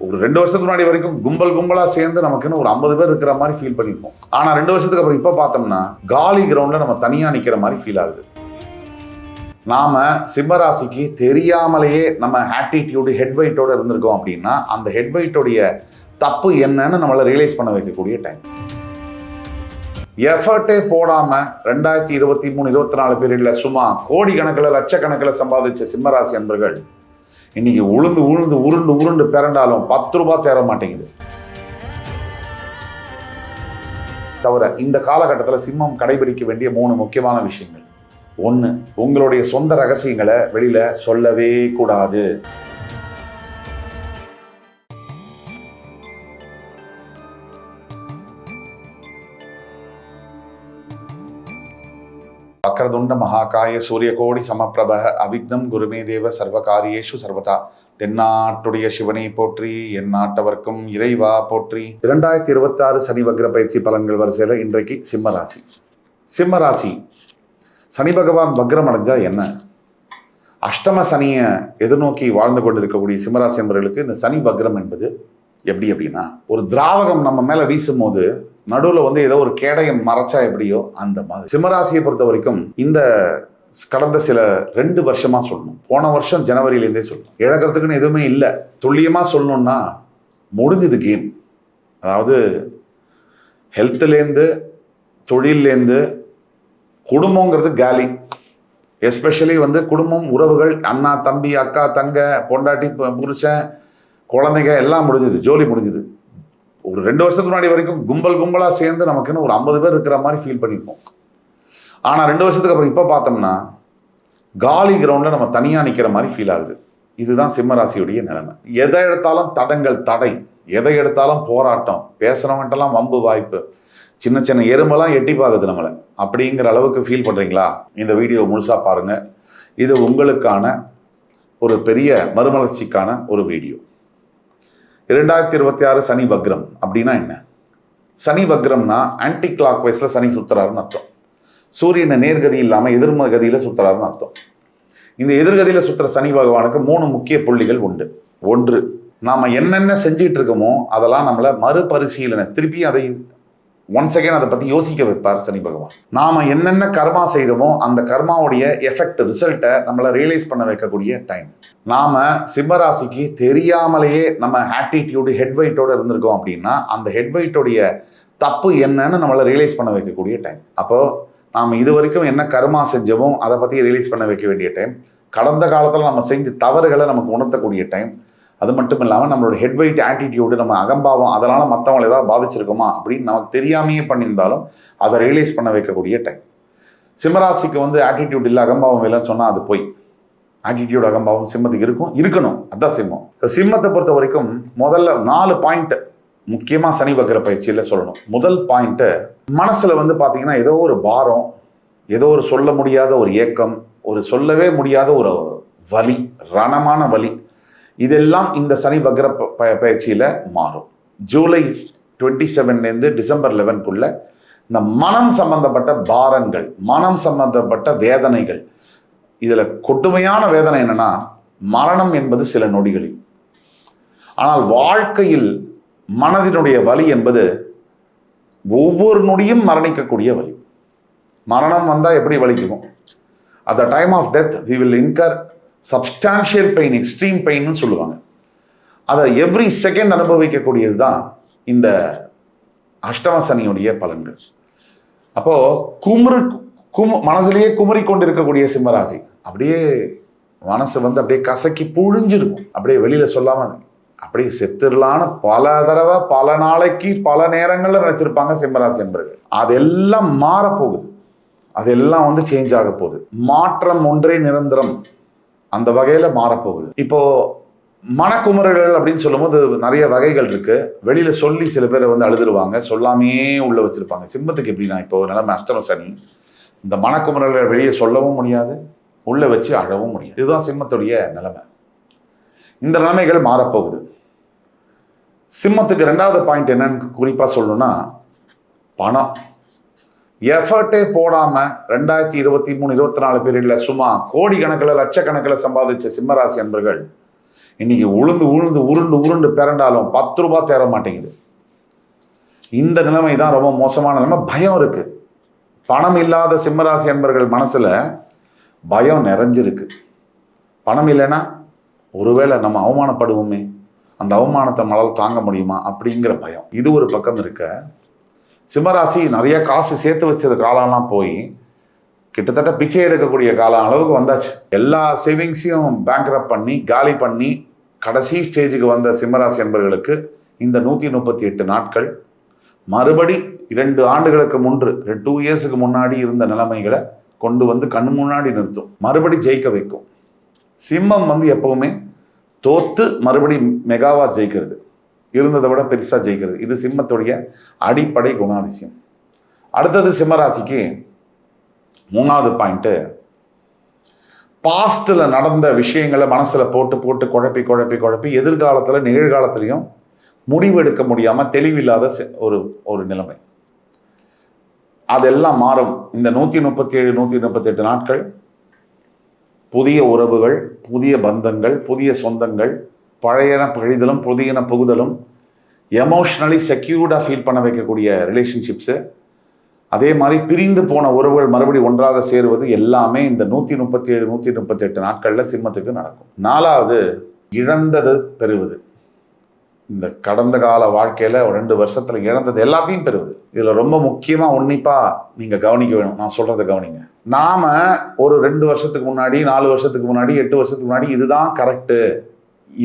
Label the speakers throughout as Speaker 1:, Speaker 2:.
Speaker 1: ஒரு 2 வருஷத்துக்கு முன்னாடி வரைக்கும் கும்பலா சேர்ந்து நமக்குன்னு ஒரு 50 பேர் இருக்கிற மாதிரி ஃபீல் பண்ணிருப்போம். ஆனா 2 வருஷத்துக்கு அப்புறம் இப்ப பார்த்தோம்னா காலி கிரவுண்ட்ல நம்ம தனியா நிக்கிற மாதிரி ஃபீல் ஆகுது. நாம சிம்மராசிக்கு தெரியாமலேயே நம்ம ஆட்டிடியூடு ஹெட் வெயிட்டோட இருந்திருக்கோம் அப்படின்னா அந்த ஹெட் வெயிட்டோடைய தப்பு என்னன்னு நம்மளை ரியலைஸ் பண்ண வைக்கக்கூடிய டைம். எஃபர்ட்டே போடாம 2023-24 பீரியட்ல சும்மா கோடிக்கணக்கில் லட்சக்கணக்கில் சம்பாதிச்ச சிம்மராசி அன்பர்கள் இன்னைக்கு உருண்டு பிறண்டாலும் 10 ரூபாய் தேர மாட்டேங்குது. தவிர இந்த காலகட்டத்தில் சிம்மம் கடைபிடிக்க வேண்டிய 3 முக்கியமான விஷயங்கள். 1, உங்களுடைய சொந்த ரகசியங்களை வெளியில சொல்லவே கூடாது. வக்ரதுண்ட மகாகாய சூரியகோடி சமப்பிரப அவிக்னம் குருமே தேவ சர்வகாரியேஷு சர்வதா. தென்னாட்டுடைய சிவனை போற்றி, என் நாட்டவர்க்கும் இறைவா போற்றி. 2026 சனி வக்ர பயிற்சி பலன்கள் வரிசையில் இன்றைக்கு சிம்மராசி. சிம்மராசி சனி பகவான் வக்ரம் அடைஞ்சா என்ன? அஷ்டம சனியை எதிர்நோக்கி வாழ்ந்து கொண்டிருக்கக்கூடிய சிம்மராசி என்பவர்களுக்கு இந்த சனி வக்ரம் என்பது எப்படி அப்படின்னா, ஒரு திராவகம் நம்ம மேல வீசும் போது நடுவில் ஏதோ ஒரு கேடயம் மறைச்சா எப்படியோ அந்த மாதிரி. சிம்மராசியை பொறுத்த வரைக்கும் இந்த கடந்த சில 2 வருஷமா சொல்லணும், போன வருஷம் ஜனவரியிலேருந்தே சொல்லணும், இழக்கிறதுக்குன்னு எதுவுமே இல்லை. துல்லியமா சொல்லணும்னா முடிஞ்சது கேம். அதாவது ஹெல்த்லேருந்து தொழிலேருந்து குடும்பங்கிறது காலி. எஸ்பெஷலி குடும்பம், உறவுகள், அண்ணா தம்பி அக்கா தங்க பொண்டாட்டி புருஷன் குழந்தைங்க எல்லாம் முடிஞ்சது, ஜோலி முடிஞ்சது. ஒரு 2 வருஷத்துக்கு முன்னாடி வரைக்கும் கும்பலா சேர்ந்து நமக்குன்னு ஒரு 50 பேர் இருக்கிற மாதிரி ஃபீல் பண்ணியிருப்போம். ஆனா 2 வருஷத்துக்கு அப்புறம் இப்ப பார்த்தோம்னா காலி கிரவுண்ட்ல நம்ம தனியா நிக்கிற மாதிரி ஃபீல் ஆகுது. இதுதான் சிம்மராசியுடைய நிலைமை. எதை எடுத்தாலும் தடங்கள், தடை, எதை எடுத்தாலும் போராட்டம், பேசுறவங்கட்டெல்லாம் வம்பு வாய்ப்பு, சின்ன சின்ன எறும்பெல்லாம் எட்டி பார்க்குது நம்மளை. அப்படிங்கிற அளவுக்கு ஃபீல் பண்றீங்களா? இந்த வீடியோ முழுசா பாருங்க. இது உங்களுக்கான ஒரு பெரிய மறுமலர்ச்சிக்கான ஒரு வீடியோ. 2026 சனி வக்ரம் அப்படின்னா என்ன? சனி வக்ரம்னா ஆன்டி கிளாக் வைஸ்ல சனி சுத்துறாருன்னு அர்த்தம். சூரியனை நேர்கதி இல்லாம எதிர்மகதியில சுத்துறாருன்னு அர்த்தம். இந்த எதிர்கதியில சுத்துற சனி பகவானுக்கு 3 முக்கிய புள்ளிகள் உண்டு. 1, நாம என்னென்ன செஞ்சிட்டு இருக்கோமோ அதெல்லாம் நம்மள மறுபரிசீலனை, திருப்பி அதை ஒன்ஸ் அகைன் அதை பத்தி யோசிக்க வைப்பார் சனி பகவான். நாம என்னென்ன கர்மா செய்தோமோ அந்த கர்மாவுடைய எஃபெக்ட், ரிசல்ட்டை நம்மள ரியலைஸ் பண்ண வைக்கக்கூடிய டைம். நாம சிம்மராசிக்கு தெரியாமலேயே நம்ம ஆட்டிடியூடு ஹெட் வெயிட்டோட இருந்திருக்கோம் அப்படின்னா அந்த ஹெட் வெயிட்டோடைய தப்பு என்னன்னு நம்மளை ரியலைஸ் பண்ண வைக்கக்கூடிய டைம். அப்போ நாம இது வரைக்கும் என்ன கர்மா செஞ்சோமோ அதை பத்தி ரியலைஸ் பண்ண வைக்க வேண்டிய டைம். கடந்த காலத்துல நம்ம செஞ்ச தவறுகளை நமக்கு உணர்த்தக்கூடிய டைம். அது மட்டும் இல்லாமல் நம்மளோட ஹெட் வெயிட் ஆட்டிடியூடு, நம்ம அகம்பாவம், அதனால மற்றவங்களை ஏதாவது பாதிச்சிருக்குமா அப்படின்னு நமக்கு தெரியாமையே பண்ணியிருந்தாலும் அதை ரியலைஸ் பண்ண வைக்கக்கூடிய டைம். சிம்மராசிக்கு ஆட்டிடியூட் இல்லை, அகம்பாவம் இல்லைன்னு சொன்னால் அது போய். ஆட்டிடியூட், அகம்பாவம் சிம்மத்துக்கு இருக்கணும். அதான் சிம்மம். சிம்மத்தை பொறுத்த வரைக்கும் முதல்ல 4 பாயிண்ட் முக்கியமாக சனி வக்ர பயிற்சியில் சொல்லணும். முதல் பாயிண்ட்டு, மனசில் பார்த்தீங்கன்னா ஏதோ ஒரு பாரம், ஏதோ ஒரு சொல்ல முடியாத ஒரு ஏக்கம், ஒரு சொல்லவே முடியாத ஒரு வலி, ரணமான வலி, இதெல்லாம் இந்த சனி வக்ர பயிற்சியில் மாறும். ஜூலை 27 டிசம்பர் 11 இந்த மனம் சம்பந்தப்பட்ட பாரங்கள், மனம் சம்பந்தப்பட்ட வேதனைகள், இதுல கொடுமையான வேதனை என்னன்னா மரணம் என்பது சில நொடிகளில். ஆனால் வாழ்க்கையில் மனதினுடைய வலி என்பது ஒவ்வொரு நொடியும் மரணிக்கக்கூடிய வலி. மரணம் வந்தா எப்படி வலிக்குமோ, at the time of death we will incur substantial pain, extreme pain சொல்லுவாங்க. அதை எவ்ரி செகண்ட் அனுபவிக்கக்கூடியது தான் இந்த அஷ்டம சனியுடைய பலன்கள். அப்போ மனசுலயே குமரி கொண்டு இருக்கக்கூடிய சிம்மராசி அப்படியே மனசு அப்படியே கசக்கி புழிஞ்சிருக்கும். அப்படியே வெளியில சொல்லாம அப்படியே செத்துடலான்னு பல தடவை, பல நாளைக்கு, பல நேரங்கள்ல நினைச்சிருப்பாங்க சிம்மராசி என்பர்கள். அதெல்லாம் மாறப்போகுது, அதெல்லாம் சேஞ்ச் ஆக போகுது. மாற்றம் ஒன்றே நிரந்தரம், அந்த வகையில மாறப்போகுது. இப்போ மனக்குமரர்கள் அப்படின்னு சொல்லும்போது நிறைய வகைகள் இருக்கு. வெளியில சொல்லி சில பேர் அழுதுருவாங்க, சொல்லாமையே உள்ள வச்சிருப்பாங்க. சிம்மத்துக்கு எப்படின்னா, இப்போ நிலைமை அஷ்டம சனி, இந்த மனக்குமரல்களை வெளியே சொல்லவும் முடியாது, உள்ள வச்சு அழவும் முடியாது. இதுதான் சிம்மத்துடைய நிலைமை. இந்த நிலைமைகள் மாறப்போகுது. சிம்மத்துக்கு 2வது பாயிண்ட் என்னன்னு குறிப்பா சொல்லணும்னா, பணம். எஃபர்ட்டே போடாம 2023-24 பீரியட்ல சும்மா கோடிக்கணக்கில் லட்சக்கணக்கில் சம்பாதிச்ச சிம்மராசி அன்பர்கள் இன்னைக்கு உளுந்து உளுந்து உருண்டு உருண்டு பிறண்டாலும் 10 ரூபாய் தேர மாட்டேங்குது. இந்த நிலைமை தான் ரொம்ப மோசமான நிலைமை. பயம் இருக்கு. பணம் இல்லாத சிம்மராசி அன்பர்கள் மனசுல பயம் நிறைஞ்சிருக்கு. பணம் இல்லைன்னா ஒருவேளை நம்ம அவமானப்படுவோமே, அந்த அவமானத்தை நம்மளால் தாங்க முடியுமா அப்படிங்கிற பயம். இது ஒரு பக்கம் இருக்க, சிம்மராசி நிறைய காசு சேர்த்து வச்சது காலம்லாம் போய் கிட்டத்தட்ட பிச்சை எடுக்கக்கூடிய காலம் அளவுக்கு வந்தாச்சு. எல்லா சேவிங்ஸையும் பேங்க்ரப்ட் பண்ணி காலி பண்ணி கடைசி ஸ்டேஜுக்கு வந்த சிம்மராசி அன்பர்களுக்கு இந்த 138 நாட்கள் மறுபடி 2 ஆண்டுகளுக்கு முன்று 2 இயர்ஸுக்கு முன்னாடி இருந்த நிலைமைகளை கொண்டு வந்து கண் முன்னாடி நிறுத்தும், மறுபடி ஜெயிக்க வைக்கும். சிம்மம் எப்பவுமே தோத்து மறுபடி மெகாவா ஜெயிக்கிறது, இருந்ததை விட பெருசா ஜெயிக்கிறது. இது சிம்மத்துடைய அடிப்படை குணாதிசயம். அடுத்தது சிம்மராசிக்கு 3வது பாயிண்ட், பாஸ்ட்ல நடந்த விஷயங்களை மனசுல போட்டு போட்டு குழப்பி குழப்பி குழப்பி எதிர்காலத்துல நிகழ்காலத்திலையும் முடிவெடுக்க முடியாம தெளிவில்லாத ஒரு நிலைமை. அதெல்லாம் மாறும். இந்த 137 138 நாட்கள் புதிய உறவுகள், புதிய பந்தங்கள், புதிய சொந்தங்கள், பழையன பழிதலும் புதியன புகுதலும், எமோஷனலி செக்யூர்டா ஃபீல் பண்ண வைக்கக்கூடிய ரிலேஷன்ஷிப்ஸு, அதே மாதிரி பிரிந்து போன உறவுகள் மறுபடியும் ஒன்றாக சேருவது எல்லாமே இந்த 137 138 நாட்கள்ல சிம்மத்துக்கு நடக்கும். 4வது, இழந்தது பெறுவது. இந்த கடந்த கால வாழ்க்கையில 2 வருஷத்துல இழந்தது எல்லாத்தையும் பெறுவது. இதுல ரொம்ப முக்கியமா உன்னிப்பா நீங்க கவனிக்க வேணும். நான் சொல்றதை கவனிங்க. நாம ஒரு 2 வருஷத்துக்கு முன்னாடி, 4 வருஷத்துக்கு முன்னாடி, 8 வருஷத்துக்கு முன்னாடி இதுதான் கரெக்டு,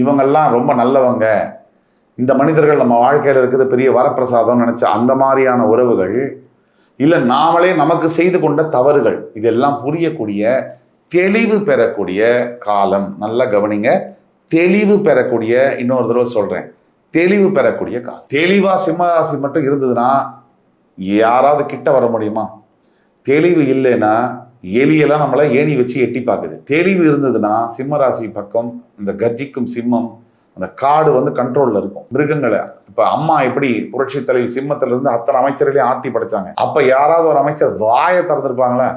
Speaker 1: இவங்கெல்லாம் ரொம்ப நல்லவங்க, இந்த மனிதர்கள் நம்ம வாழ்க்கையில இருக்குது பெரிய வரப்பிரசாதம் நினைச்ச அந்த மாதிரியான உறவுகள், இல்ல நாமளே நமக்கு செய்து கொண்ட தவறுகள், இதெல்லாம் புரியக்கூடிய தெளிவு பெறக்கூடிய காலம். நல்லா கவனிங்க, தெளிவு பெறக்கூடிய, இன்னொரு தடவை சொல்றேன், தெளிவு பெறக்கூடிய காலம். தெளிவா சிம்மராசி மட்டும் இருந்ததுன்னா யாராவது கிட்ட வர முடியுமா? தெளிவு இல்லைன்னா எலியெல்லாம் நம்மள ஏணி வச்சு எட்டி பார்க்குது. தெளிவு இருந்ததுன்னா சிம்மராசி பக்கம் இந்த கர்ஜிக்கும் சிம்மம், அந்த காடு கண்ட்ரோல்ல இருக்கும். மிருகங்களை இப்ப அம்மா எப்படி புரட்சி தலைவி சிம்மத்துல இருந்து அத்தனை அமைச்சர்களையும் ஆட்டி படைச்சாங்க, அப்ப யாராவது ஒரு அமைச்சர் வாயை திறந்துருப்பாங்களா?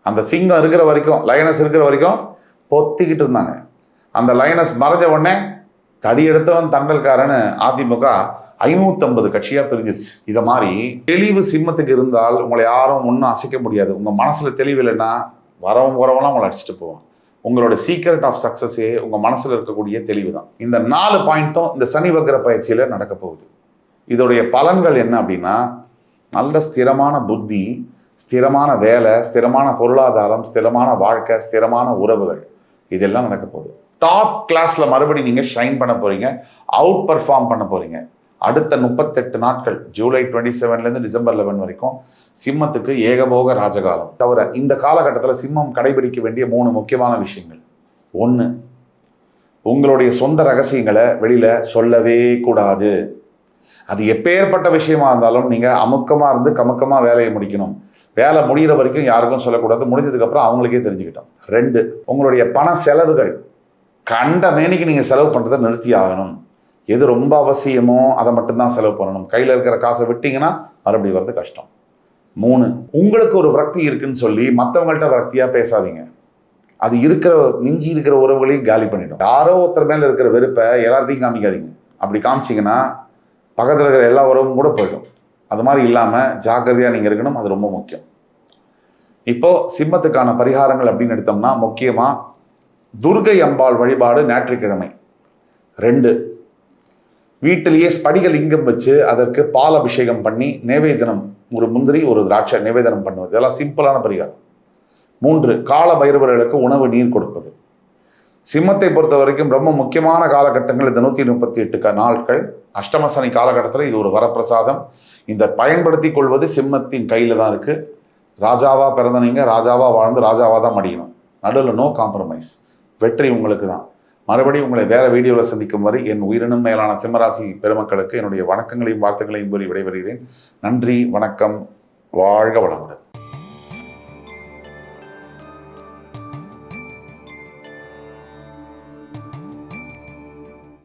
Speaker 1: அந்த சிங்கம் இருக்கிற வரைக்கும், லைனஸ் இருக்கிற வரைக்கும் பொத்திக்கிட்டு இருந்தாங்க. அந்த லைனஸ் மறைஞ்ச உடனே தடி எடுத்தவன் தண்டல்காரன்னு அதிமுக 550 கட்சியா பிரிஞ்சிருச்சு. இத மாதிரி தெளிவு சிம்மத்துக்கு இருந்தால் உங்களை யாரும் ஒன்றும் அசைக்க முடியாது. உங்க மனசுல தெளிவு இல்லைன்னா வரவும் வரவெல்லாம் உங்களை அடிச்சுட்டு போவான். உங்களோட சீக்ரெட் ஆஃப் சக்சஸே உங்க மனசுல இருக்கக்கூடிய தெளிவு தான். இந்த 4 பாயிண்ட்டும் இந்த சனி வக்ர பயிற்சியில நடக்க போகுது. இதோடைய பலன்கள் என்ன அப்படின்னா, நல்ல ஸ்திரமான புத்தி, ஸ்திரமான வேலை, ஸ்திரமான பொருளாதாரம், ஸ்திரமான வாழ்க்கை, ஸ்திரமான உறவுகள், இதெல்லாம் நடக்க போகுது. டாப் கிளாஸ்ல மறுபடியும் நீங்க ஷைன் பண்ண போறீங்க, அவுட் பர்ஃபார்ம் பண்ண போறீங்க. அடுத்த 38 நாட்கள், ஜூலை 27 டிசம்பர் 11 வரைக்கும் சிம்மத்துக்கு ஏகபோக ராஜகாலம். தவிர இந்த காலகட்டத்தில் சிம்மம் கடைபிடிக்க வேண்டிய 3 முக்கியமான விஷயங்கள். 1, உங்களுடைய சொந்த ரகசியங்களை வெளியில சொல்லவே கூடாது. அது எப்பேற்பட்ட விஷயமா இருந்தாலும் நீங்க அமுக்கமா இருந்து கமுக்கமா வேலையை முடிக்கணும். வேலை முடிகிற வரைக்கும் யாருக்கும் சொல்லக்கூடாது, முடிஞ்சதுக்கு அப்புறம் அவங்களுக்கே தெரிஞ்சுக்கிட்டோம். 2, உங்களுடைய பண செலவுகள் கண்ட மேனிக்கு நீங்க செலவு பண்றதை நிறுத்தி ஆகணும். எது ரொம்ப அவசியமோ அதை மட்டும்தான் செலவு பண்ணணும். கையில் இருக்கிற காசை விட்டீங்கன்னா மறுபடியும் வர்றது கஷ்டம். 3, உங்களுக்கு ஒரு விரக்தி இருக்குன்னு சொல்லி மற்றவங்கள்ட்ட விரக்தியா பேசாதீங்க. அது மிஞ்சி இருக்கிற உறவுகளையும் காலி பண்ணிடும். யாரோ ஒருத்தர் மேல இருக்கிற வெறுப்பை எல்லாத்தையும் காமிக்காதீங்க. அப்படி காமிச்சிங்கன்னா பக்கத்தில் இருக்கிற எல்லா உறவும் கூட போயிடும். அது மாதிரி இல்லாமல் ஜாக்கிரதையாக நீங்கள் இருக்கணும். அது ரொம்ப முக்கியம். இப்போ சிம்மத்துக்கான பரிகாரங்கள் அப்படின்னு எடுத்தோம்னா, முக்கியமாக துர்கை அம்பாள் வழிபாடு ஞாயிற்றுக்கிழமை. 2, வீட்டிலேயே ஸ்படிக லிங்கம் வச்சு அதற்கு பால் அபிஷேகம் பண்ணி நைவேத்தியம், ஒரு முந்திரி ஒரு திராட்சை நைவேத்தியம் பண்ணுவது, இதெல்லாம் சிம்பிளான பரிகாரம். 3, கால பைரவர்களுக்கு உணவு நீர் கொடுப்பது. சிம்மத்தை பொறுத்த வரைக்கும் ரொம்ப முக்கியமான காலகட்டங்கள் இந்த 138 நாட்கள். அஷ்டம சனி காலகட்டத்தில் இது ஒரு வரப்பிரசாதம். இந்த பயன்படுத்தி கொள்வது சிம்மத்தின் கையில தான் இருக்கு. ராஜாவா பிறந்த நீங்க ராஜாவா வாழ்ந்து ராஜாவா தான் மடியணும். நடுவில் நோ காம்ப்ரமைஸ். வெற்றி உங்களுக்கு தான். மறுபடியும் உங்களை வேற வீடியோவில் சந்திக்கும் வரை என் உயிரினும் மேலான சிம்மராசி பெருமக்களுக்கு என்னுடைய வணக்கங்களையும் வாழ்த்துக்களையும் கூறி விடைபெறுகிறேன். நன்றி, வணக்கம், வாழ்க வளமுடன்.